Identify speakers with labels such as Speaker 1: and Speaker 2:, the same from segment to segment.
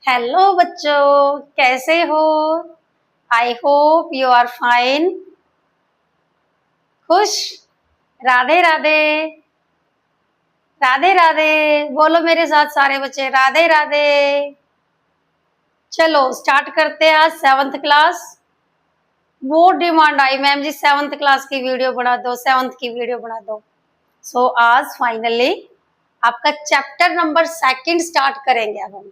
Speaker 1: Hello बच्चों, कैसे हो? I hope you are fine. खुश? राधे राधे। राधे राधे बोलो मेरे साथ सारे बच्चे, राधे राधे। चलो स्टार्ट करते हैं आज 7th क्लास। बहुत डिमांड आई, मैम जी 7th क्लास की वीडियो बना दो, 7th की वीडियो बना दो। सो आज फाइनली आपका चैप्टर नंबर 2 स्टार्ट करेंगे। अब हम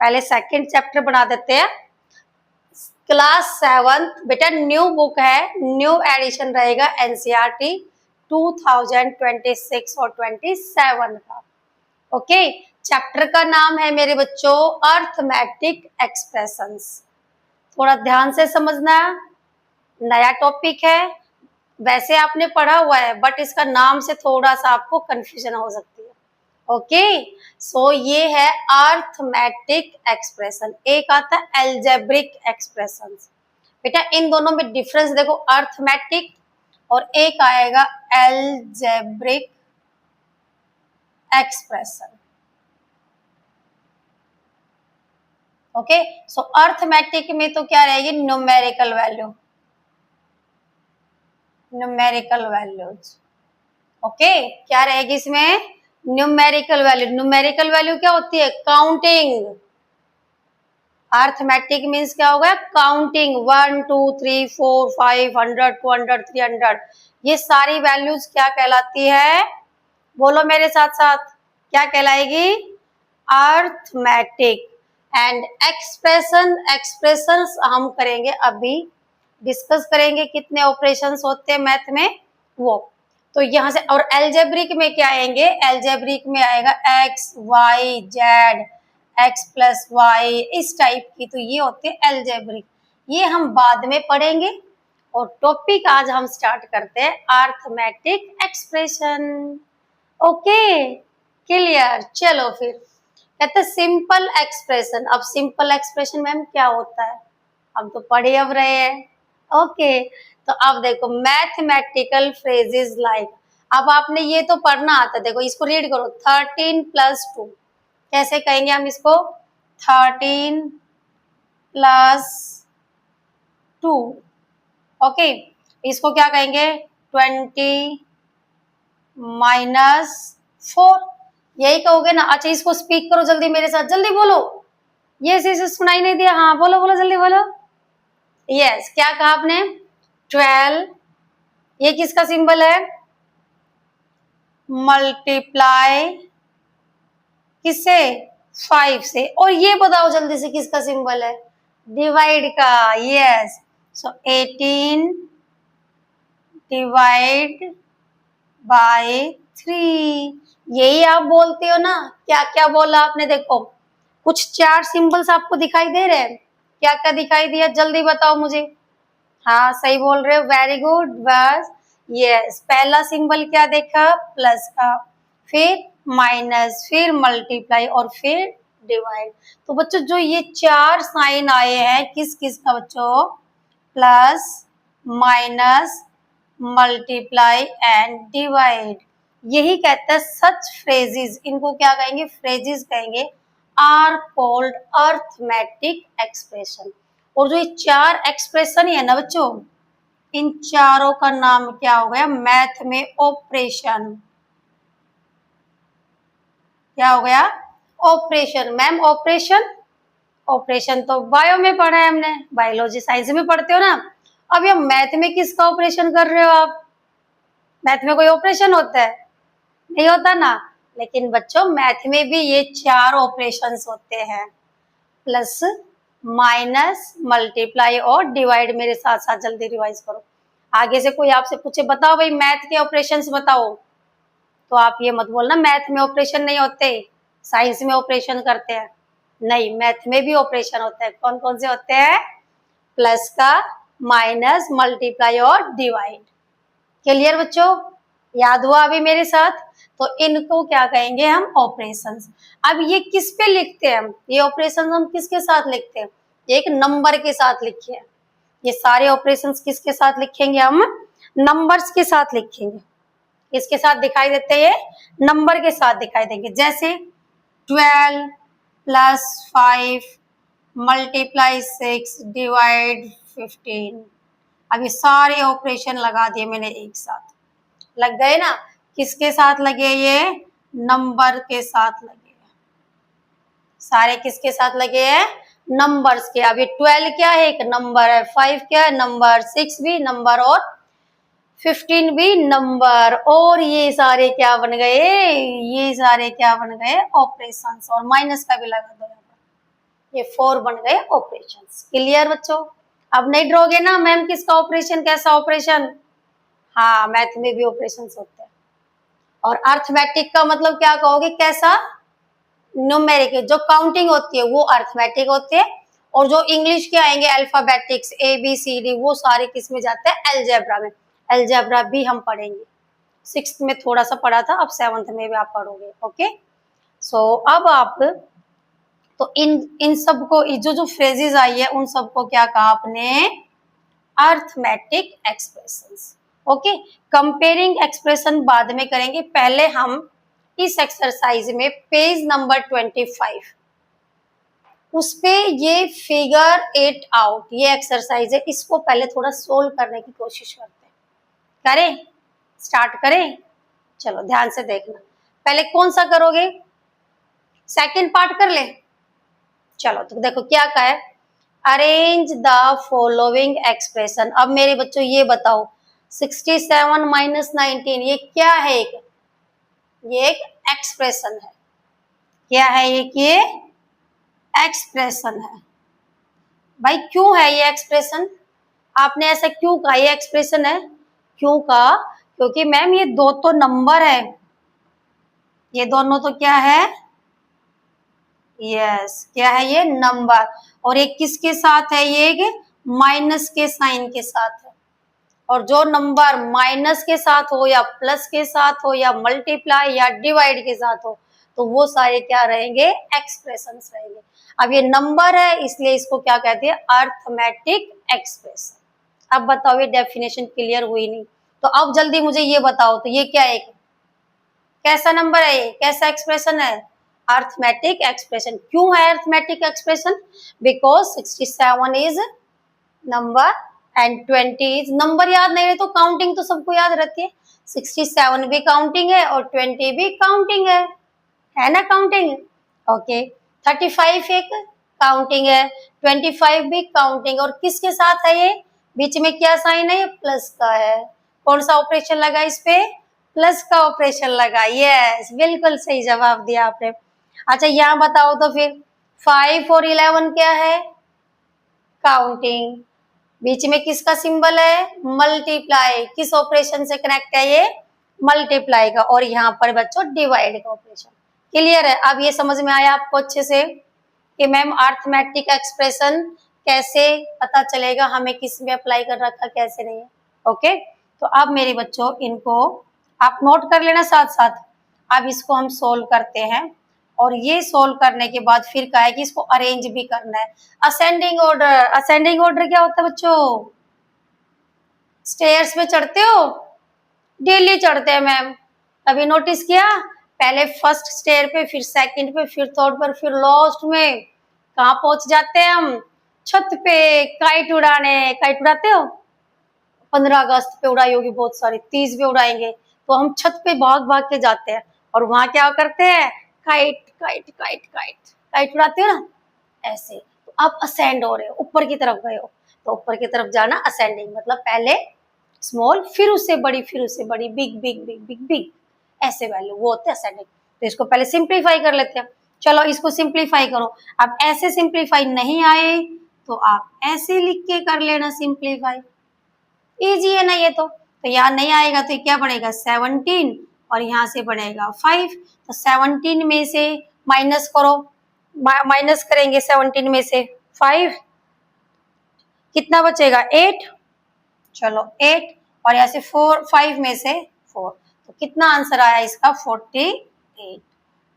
Speaker 1: पहले 2nd चैप्टर बना देते हैं। क्लास 7 बेटा न्यू बुक है, न्यू एडिशन रहेगा एनसीईआरटी 2026 और 27 का। ओके, चैप्टर का नाम है मेरे बच्चों अर्थमेटिक एक्सप्रेशंस। थोड़ा ध्यान से समझना, नया टॉपिक है। वैसे आपने पढ़ा हुआ है बट इसका नाम से थोड़ा सा आपको कंफ्यूजन हो सकती है। ओके, सो ये है अर्थमेटिक एक्सप्रेशन, एक आता है एल्जेब्रिक एक्सप्रेशन। बेटा इन दोनों में डिफरेंस देखो, अर्थमेटिक और एक आएगा एल्जेब्रिक एक्सप्रेशन। ओके, सो अर्थमेटिक में तो क्या रहेगी, numerical value, numerical values. Okay, क्या रहेगी इसमें, न्यूमेरिकल वैल्यू। न्यूमेरिकल वैल्यू क्या होती है, काउंटिंग। अर्थमेटिक मीन्स क्या होगा, काउंटिंग 1 2 3 4 5 100 200 300। ये सारी वैल्यूज क्या कहलाती है, बोलो मेरे साथ साथ, क्या कहलाएगी, अर्थमेटिक। एंड एक्सप्रेशन, एक्सप्रेशंस हम करेंगे अभी, डिस्कस करेंगे कितने ऑपरेशंस होते हैं मैथ में वो। तो यहाँ से, और एल्जेब्रिक में क्या आएंगे, एल्जेब्रिक में आएगा x y z, x plus y, इस टाइप की। तो ये होते हैं एल्जेब्रिक, ये हम बाद में पढ़ेंगे। और टॉपिक आज हम स्टार्ट करते हैं अर्थमेटिक एक्सप्रेशन। ओके क्लियर, चलो फिर कहते हैं सिंपल एक्सप्रेशन। अब सिंपल एक्सप्रेशन मैम क्या होता है, हम तो पढ़े अब रहे हैं। ओके, तो अब देखो मैथमेटिकल फ्रेजेस लाइक, अब आपने ये तो पढ़ना आता, देखो इसको रीड करो, 13 + 2 कैसे कहेंगे हम इसको, 13 + 2। ओके, इसको क्या कहेंगे, 20 - 4, यही कहोगे ना। अच्छा इसको स्पीक करो जल्दी मेरे साथ, जल्दी बोलो, ये इसे सुनाई नहीं दिया, हाँ बोलो बोलो जल्दी बोलो। यस, क्या कहा आपने, 12, ये किसका सिंबल है, मल्टीप्लाई किससे, 5 से। और ये बताओ जल्दी से किसका सिंबल है, डिवाइड का। यस, सो 18 डिवाइड बाय 3, यही आप बोलते हो ना। क्या क्या बोला आपने, देखो कुछ 4 सिंबल्स आपको दिखाई दे रहे हैं, क्या क्या दिखाई दिया, जल्दी बताओ मुझे। हाँ सही बोल रहे हो, वेरी गुड, बस। यस, पहला सिंबल क्या देखा, प्लस का, फिर माइनस, फिर मल्टीप्लाई और फिर डिवाइड। तो बच्चों जो ये 4 साइन आए हैं किस किस का बच्चों, plus minus multiply and divide, यही कहता है सच फ्रेजेस, इनको क्या कहेंगे, फ्रेजेस कहेंगे, आर कॉल्ड अर्थमेटिक एक्सप्रेशन। और जो ये 4 एक्सप्रेशन है ना बच्चों, इन चारों का नाम क्या हो गया, मैथ में ऑपरेशन। क्या हो गया, ऑपरेशन। मैम ऑपरेशन, ऑपरेशन तो बायो में पढ़ा है हमने, बायोलॉजी साइंस में पढ़ते हो ना। अब ये मैथ में किसका ऑपरेशन कर रहे हो आप, मैथ में कोई ऑपरेशन होता है, नहीं होता ना। लेकिन बच्चों मैथ में भी ये 4 ऑपरेशंस होते हैं, प्लस माइनस मल्टीप्लाई और डिवाइड। मेरे साथ साथ जल्दी रिवाइज करो, आगे से कोई आपसे पूछे बताओ भाई मैथ के ऑपरेशंस बताओ, तो आप ये मत बोलना मैथ में ऑपरेशन नहीं होते, साइंस में ऑपरेशन करते हैं। नहीं, मैथ में भी ऑपरेशन होता है। कौन कौन से होते हैं, प्लस का, माइनस, मल्टीप्लाई और डिवाइड। क्लियर बच्चों, याद हुआ अभी मेरे साथ। तो इनको क्या कहेंगे हम, ऑपरेशंस। अब ये किस पे लिखते हैं हम, ये ऑपरेशंस हम किसके साथ लिखते हैं, एक नंबर के साथ लिखिए। ये सारे ऑपरेशंस किसके साथ लिखेंगे हम, नंबर्स के साथ लिखेंगे। इसके साथ दिखाई देते हैं, नंबर के साथ दिखाई देंगे। जैसे 12 प्लस 5 मल्टीप्लाई 6 डिवाइड 15। अब ये सारे ऑपरेशन लगा दिए मैंने एक साथ, लग गए ना। किसके साथ लगे? ये नंबर के साथ लगे, सारे किसके साथ लगे हैं? नंबर्स के। अब ये 12 क्या है? एक नंबर है। 5 क्या है? नंबर। 6 भी नंबर और 15 भी नंबर। और ये सारे क्या बन गए? ये सारे क्या बन गए? ऑपरेशंस। और माइनस का भी लगा दो यहाँ पर, ये 4 बन गए ऑपरेशंस। क्लियर बच्चों? अब नहीं ड्रोगे ना मैम किसका ऑपरेशन, कैसा ऑपरेशन? हाँ, मैथ में भी ऑपरेशन होते हैं। और अर्थमेटिक का मतलब क्या कहोगे? कैसा? न्यूमेरिक। जो काउंटिंग होती है वो अर्थमेटिक होती है, और जो इंग्लिश के आएंगे अल्फाबेटिक्स ABCD, वो सारे किस में जाते हैं? अलजेब्रा में। अलजेब्रा भी हम पढ़ेंगे, 6th में थोड़ा सा पढ़ा था, अब 7th में भी आप पढ़ोगे। ओके, सो अब आप तो इन सबको, जो जो फ्रेजेस आई है उन सबको क्या कहा आपने? Arithmetic expressions. Okay, comparing expression बाद में करेंगे, पहले हम इस एक्सरसाइज में पेज नंबर 25 उस पे ये फिगर 8 आउट, ये एक्सरसाइज है, इसको पहले थोड़ा सोल्व करने की कोशिश करते हैं। करें? स्टार्ट करें? चलो ध्यान से देखना। पहले कौन सा करोगे? सेकंड पार्ट कर ले। चलो तो देखो क्या कहा है, अरेंज द फॉलोइंग एक्सप्रेशन। अब मेरे बच्चों ये बताओ, 67 माइनस 19 ये क्या है? ये एक एक्सप्रेशन है। क्या है ये एक्सप्रेशन है। भाई क्यों है ये एक्सप्रेशन? आपने ऐसा क्यों कहा ये एक्सप्रेशन है? क्यों कहा? क्योंकि मैम ये दो तो नंबर है, ये दोनों तो क्या है? यस, क्या है? ये नंबर। और एक किसके साथ है? ये एक माइनस के साइन के साथ है। और जो नंबर माइनस के साथ हो या प्लस के साथ हो या मल्टीप्लाई या डिवाइड के साथ हो, तो वो सारे क्या रहेंगे? एक्सप्रेशंस रहेंगे। अब ये नंबर है इसलिए इसको क्या कहते हैं? Arithmetic expression. अब बताओ, ये डेफिनेशन क्लियर हुई नहीं? तो अब जल्दी मुझे ये बताओ, तो ये क्या है? कैसा नंबर है? ये कैसा एक्सप्रेशन है? Arithmetic expression. क्यों है arithmetic expression? Because 67 is number and 20 is number. याद नहीं रहे तो काउंटिंग तो सबको याद रहती है, 67 भी काउंटिंग है और 20 भी काउंटिंग है ना काउंटिंग? ओके, 35 एक काउंटिंग है, 25 भी काउंटिंग। और किसके साथ है ये? बीच में क्या साइन है? ये प्लस का है। कौन सा ऑपरेशन लगा इस पे? प्लस का ऑपरेशन लगा। यस, बिल्कुल सही जवाब दिया आपने। अच्छा यहाँ बताओ तो फिर 5 और 11 क्या है? काउंटिंग। बीच में किसका सिंबल है? मल्टीप्लाई। किस ऑपरेशन से कनेक्ट है ये? मल्टीप्लाई का। और यहाँ पर बच्चों डिवाइड का ऑपरेशन। क्लियर है? अब ये समझ में आया आपको अच्छे से कि मैम अर्थमेटिक एक्सप्रेशन कैसे पता चलेगा हमें किस में अप्लाई कर रखा कैसे नहीं है। ओके, तो अब मेरे बच्चों इनको आप नोट कर लेना साथ साथ। अब इसको हम सोल्व करते हैं, और ये सोल्व करने के बाद फिर कहा है कि इसको अरेंज भी करना है। Ascending order. असेंडिंग ऑर्डर क्या होता है बच्चों? स्टेयर्स पे चढ़ते हो? डेली चढ़ते हैं मैम, कभी नोटिस किया? पहले फर्स्ट स्टेयर पे, फिर सेकंड पे, फिर थर्ड पर, फिर लास्ट में कहाँ पहुंच जाते हैं हम? छत पे काइट उड़ाने। काइट उड़ाते हो? 15 अगस्त पे उड़ाई होगी बहुत सारी, 30 पे उड़ाएंगे, तो हम छत पे भाग भाग के जाते हैं और वहां क्या करते हैं? Kite kite kite kite kite उड़ाते हो ना, ऐसे। तो आप असेंड हो रहे हो, ऊपर की तरफ गए हो, तो ऊपर की तरफ जाना असेंडिंग, मतलब पहले स्मॉल, फिर उससे बड़ी, फिर उससे बड़ी, big big big big big, ऐसे वैल्यू, वो होते हैं असेंडिंग। तो इसको पहले सिंप्लीफाई कर लेते हैं। चलो इसको सिंप्लीफाई करो। अब ऐसे सिंप्लीफाई नहीं आए तो आप ऐसे लिख के कर लेना सिंप्लीफाई। इजी है ना ये तो यहाँ नहीं आएगा तो क्या बनेगा? 17, और यहाँ से बनेगा 5। तो 17 में से माइनस करो, माइनस करेंगे 17 में से 5, कितना बचेगा? 8। चलो 8, और यहाँ से 5 में से 4, तो कितना आंसर आया इसका? 48।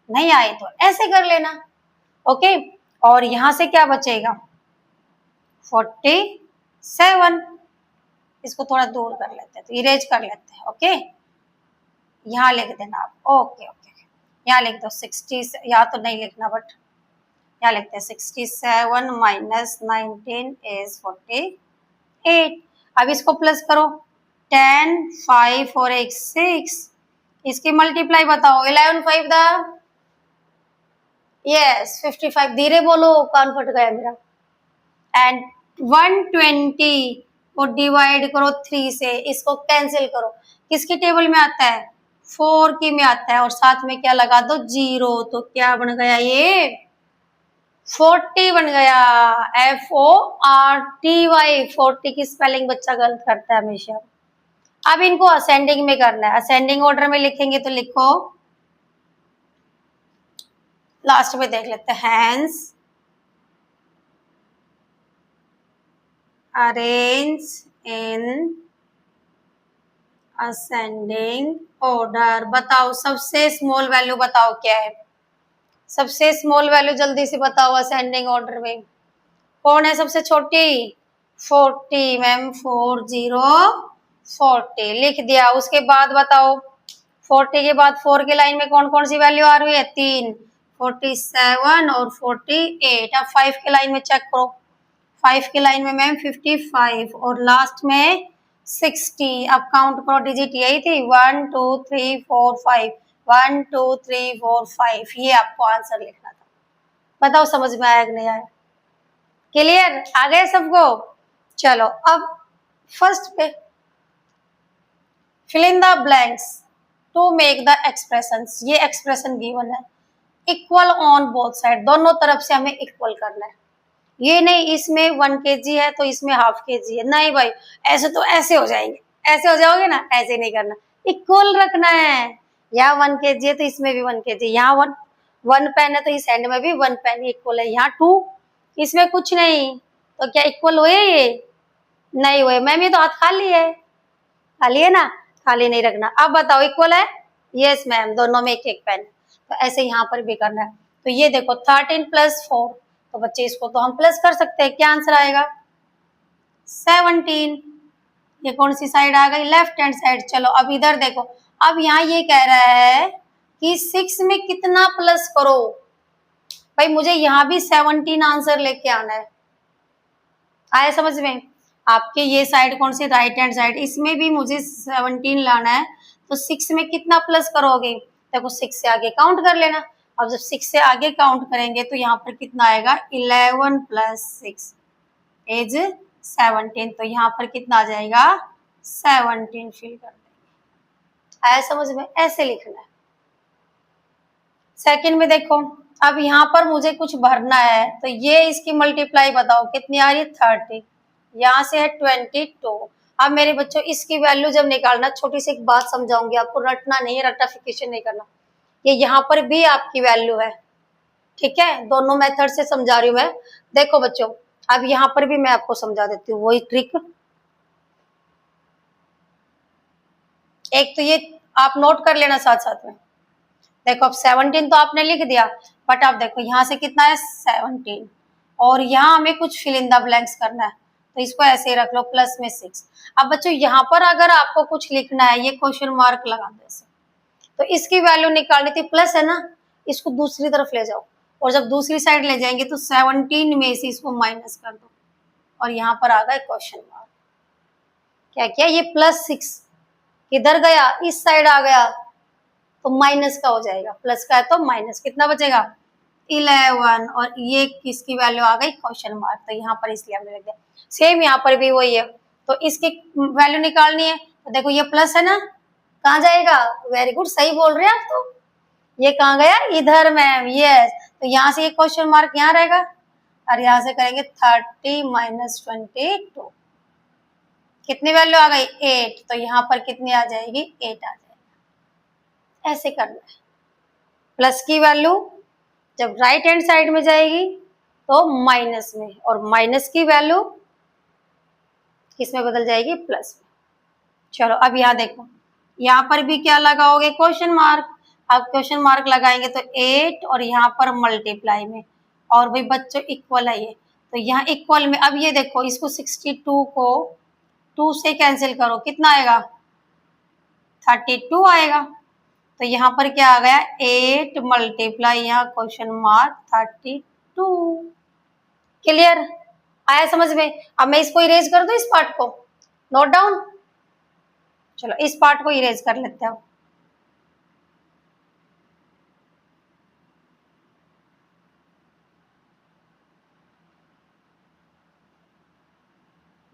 Speaker 1: नहीं आए तो ऐसे कर लेना। ओके, और यहाँ से क्या बचेगा? 47। इसको थोड़ा दूर कर लेते हैं, तो इरेज कर लेते हैं। ओके, यहाँ लिख देना आप। ओके ओके, यहाँ लिख दो 60, यहाँ तो नहीं लिखना, बट क्या लिखते हैं 67 माइनस 19 इज 48। अब इसको प्लस करो 10 5 और 1 6, इसकी मल्टीप्लाई बताओ 11 5 द यस 55। धीरे बोलो कान फट गया मेरा। एंड 120 को डिवाइड करो 3 से, इसको कैंसिल करो। किसकी टेबल में आता है 4 की में आता है, और साथ में क्या लगा दो 0, तो क्या बन गया ये 40 बन गया। FORTY 40 की स्पेलिंग बच्चा गलत करता है हमेशा। अब इनको असेंडिंग में करना है, असेंडिंग ऑर्डर में लिखेंगे तो लिखो, लास्ट में देख लेते हैं hence arrange in ascending order. बताओ सबसे स्मॉल वैल्यू बताओ क्या है, सबसे स्मॉल वैल्यू जल्दी से बताओ असेंडिंग ऑर्डर में कौन है सबसे छोटी 40 मैम 40 40 लिख दिया। उसके बाद बताओ 40 के बाद 4 के लाइन में कौन कौन सी वैल्यू आ रही है 3 47 और 48। अब 5 के लाइन में चेक करो, 5 के लाइन में मैम 55 और लास्ट में 60। अब काउंट करो डिजिट यही थी 1 2 3 4 5 1 2 3 4 5, ये आपको आंसर लिखना था। बताओ समझ में आया कि नहीं आया, क्लियर आ गए सबको। चलो अब फर्स्ट पे fill in the blanks to make the expressions. ये एक्सप्रेशन गिवन है, इक्वल ऑन बोथ साइड, दोनों तरफ से हमें इक्वल करना है। ये नहीं इसमें 1 kg है तो इसमें ½ kg है, नहीं भाई ऐसे तो ऐसे हो जाएंगे, ऐसे हो जाओगे ना, ऐसे नहीं करना, इक्वल रखना है। यहाँ 1 kg है तो इसमें भी 1 kg, यहाँ 1 पेन है तो इस एंड में भी 1 पेन इक्वल है, यहाँ 2, इसमें कुछ नहीं, तो क्या इक्वल हुए ये नहीं हुए। मैम ये तो हाथ खाली है, खाली है ना, खाली नहीं रखना। अब बताओ इक्वल है, यस मैम दोनों में एक एक पेन, तो ऐसे यहाँ पर भी करना है। तो ये देखो 13 + 4, तो बच्चे इसको तो हम प्लस कर सकते हैं, क्या आंसर आएगा 17। ये कौन सी साइड आ गई लेफ्ट हैंड साइड। चलो अब इधर देखो, अब यहाँ ये कह रहा है कि 6 में कितना प्लस करो, भाई मुझे यहाँ भी 17 आंसर लेके आना है, आया समझ में। आपके ये साइड कौन सी राइट हैंड साइड, इसमें भी मुझे 17 लाना है, तो 6 में कितना प्लस करोगे, देखो 6 से आगे काउंट कर लेना। अब जब 6 से आगे काउंट करेंगे तो यहाँ पर कितना आएगा 11 + 6 इज 17, तो यहाँ पर कितना आ जाएगा 17 फिल कर देंगे, आया समझ में, ऐसे लिखना है। सेकंड में देखो, अब यहाँ पर मुझे कुछ भरना है, तो ये इसकी मल्टीप्लाई बताओ कितनी आ रही है 30, यहाँ से है 22। अब मेरे बच्चों इसकी वैल्यू जब निकालना, छोटी सी एक बात समझाऊंगी आपको, रटना नहीं है, रटाफिकेशन नहीं करना। ये यहाँ पर भी आपकी वैल्यू है, ठीक है, दोनों मेथड से समझा रही हूँ मैं। देखो बच्चों अब यहाँ पर भी मैं आपको समझा देती हूँ वही ट्रिक। एक तो ये आप नोट कर लेना साथ साथ में। देखो अब 17 तो आपने लिख दिया, बट आप देखो यहाँ से कितना है 17, और यहाँ हमें कुछ फिल इन द ब्लैंक्स करना है, तो इसको ऐसे ही रख लो प्लस में 6। अब बच्चों यहाँ पर अगर आपको कुछ लिखना है, ये क्वेश्चन मार्क लगा दो ऐसे, तो इसकी वैल्यू निकालनी थी, प्लस है ना, इसको दूसरी तरफ ले जाओ, और जब दूसरी साइड ले जाएंगे तो 17 में से इसको माइनस कर दो, और यहाँ पर आ गया क्वेश्चन मार्क। क्या किया, ये +6 किधर गया, इस साइड आ गया, तो माइनस का हो जाएगा, प्लस का है तो माइनस, कितना बचेगा 11, और ये किसकी वैल्यू आ गई क्वेश्चन मार्क, तो यहाँ पर इसलिए हमने लिख दिया। सेम यहाँ पर भी वही है, तो इसकी वैल्यू निकालनी है, तो देखो ये प्लस है ना, कहाँ जाएगा, वेरी गुड सही बोल रहे हैं आप, तो ये कहाँ गया इधर मैम, यस, तो यहाँ से ये क्वेश्चन मार्क यहाँ रहेगा, और यहाँ से करेंगे 30 - 22, कितनी वैल्यू आ गई 8, तो यहाँ पर कितनी आ जाएगी 8 आ जाएगा। ऐसे करना है, प्लस की वैल्यू जब राइट हैंड साइड में जाएगी तो माइनस में, और माइनस की वैल्यू किसमें बदल जाएगी प्लस में। चलो अब यहाँ देखो, यहाँ पर भी क्या लगाओगे क्वेश्चन मार्क। अब क्वेश्चन मार्क लगाएंगे तो 8, और यहाँ पर मल्टीप्लाई में, और भाई बच्चों इक्वल है ये, तो यहाँ इक्वल में, अब ये देखो इसको 62 को 2 से कैंसिल करो, कितना आएगा 32 आएगा, तो यहाँ पर क्या आ गया 8 मल्टीप्लाई यहाँ क्वेश्चन मार्क 32, 2। क्लियर? आया समझ में? अब मैं इसको इरेज कर दूं, इस पार्ट को नोट डाउन। चलो इस पार्ट को इरेज कर लेते हैं।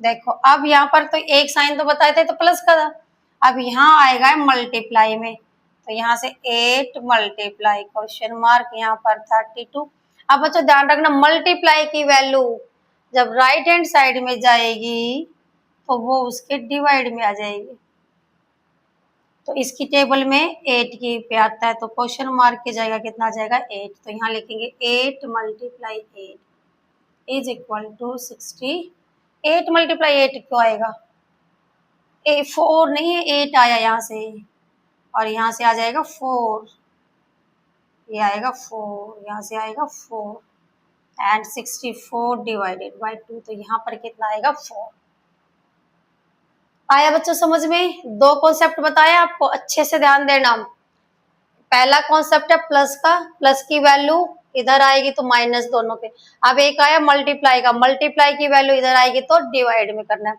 Speaker 1: देखो अब यहाँ पर तो एक साइन तो बताए थे तो प्लस का था, अब यहाँ आएगा मल्टीप्लाई में, तो यहाँ से 8 मल्टीप्लाई क्वेश्चन मार्क, यहाँ पर 32। अब बच्चों ध्यान रखना, मल्टीप्लाई की वैल्यू जब राइट हैंड साइड में जाएगी तो वो उसके डिवाइड में आ जाएगी। तो इसकी टेबल में 8 की पे आता है, तो क्वेश्चन मार्क की जगह कितना आ जाएगा 8, तो यहाँ लिखेंगे 8 multiply 8 is equal to 60। 8 multiply 8 क्यों आएगा? 4 नहीं है, 8 आया यहाँ से, और यहाँ से आ जाएगा 4, ये आएगा 4, यहाँ से आएगा 4 एंड 64 डिवाइडेड बाई 2, तो यहाँ पर कितना आएगा 4। आया बच्चों समझ में? दो कॉन्सेप्ट बताया आपको, अच्छे से ध्यान देना। पहला कॉन्सेप्ट है प्लस का, प्लस की वैल्यू इधर आएगी तो माइनस दोनों पे। अब एक आया मल्टीप्लाई का, मल्टीप्लाई की वैल्यू इधर आएगी तो डिवाइड में करना है।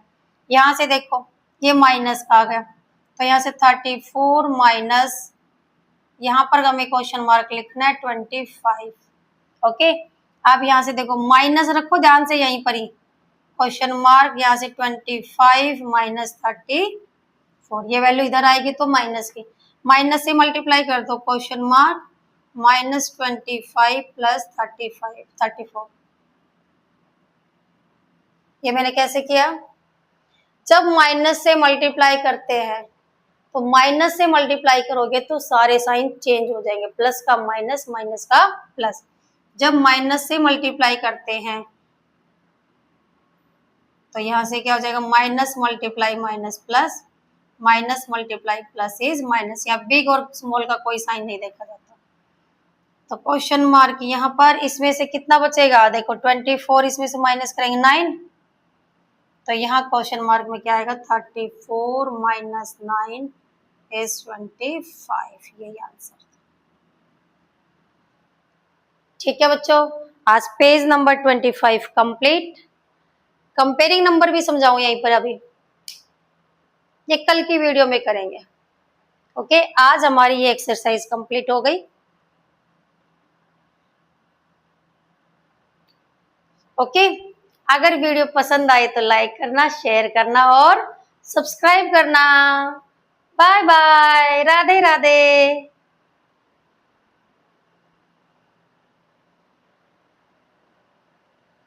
Speaker 1: यहाँ से देखो ये माइनस का आ गया, तो यहाँ से 34 माइनस, यहाँ पर हमें क्वेश्चन मार्क लिखना है 25। ओके, अब यहाँ से देखो माइनस रखो ध्यान से यहीं पर ही, क्वेश्चन मार्क, यहाँ से 25 माइनस 34, ये वैल्यू इधर आएगी तो माइनस की, माइनस से मल्टीप्लाई कर दो, क्वेश्चन मार्क -25 प्लस 34। ये मैंने कैसे किया? जब माइनस से मल्टीप्लाई करते हैं तो माइनस से मल्टीप्लाई करोगे तो सारे साइन चेंज हो जाएंगे, प्लस का माइनस, माइनस का प्लस। जब माइनस से मल्टीप्लाई करते हैं तो यहाँ से क्या हो जाएगा, minus multiply minus plus, minus multiply plus is minus. यहाँ बिग और स्मॉल का कोई साइन नहीं देखा जाता। तो क्वेश्चन मार्क यहाँ पर, इसमें से कितना बचेगा? देखो 24, इसमें से माइनस करेंगे 9, तो यहाँ क्वेश्चन मार्क में क्या आएगा, 34 माइनस 9 इज 25, यही आंसर। ठीक है बच्चों, आज page number 25 complete. Comparing number भी समझाऊं यहीं पर, अभी ये कल की वीडियो में करेंगे। ओके, आज हमारी ये एक्सरसाइज कंप्लीट हो गई। ओके, अगर वीडियो पसंद आए तो लाइक करना, शेयर करना और सब्सक्राइब करना। Bye bye, Radhe Radhe.